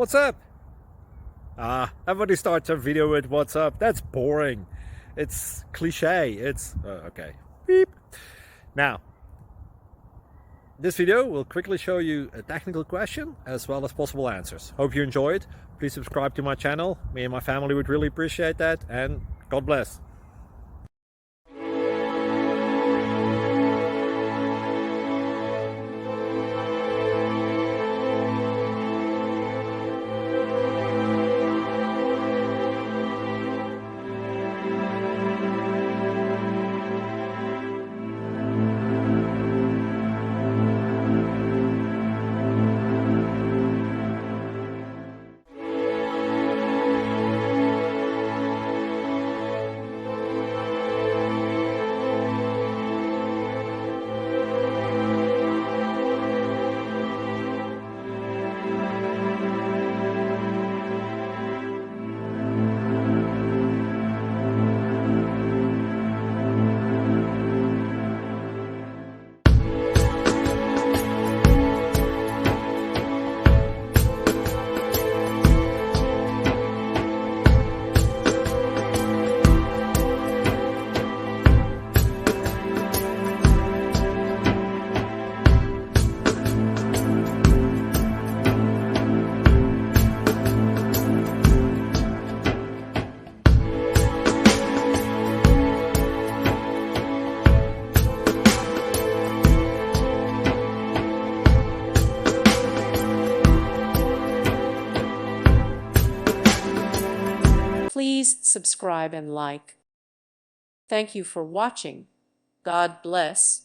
What's up? Everybody starts a video with what's up. That's boring. It's cliche. It's okay. Beep. Now, this video will quickly show you a technical question as well as possible answers. Hope you enjoyed. Please subscribe to my channel. Me and my family would really appreciate that, and God bless. Please subscribe and like. Thank you for watching. God bless.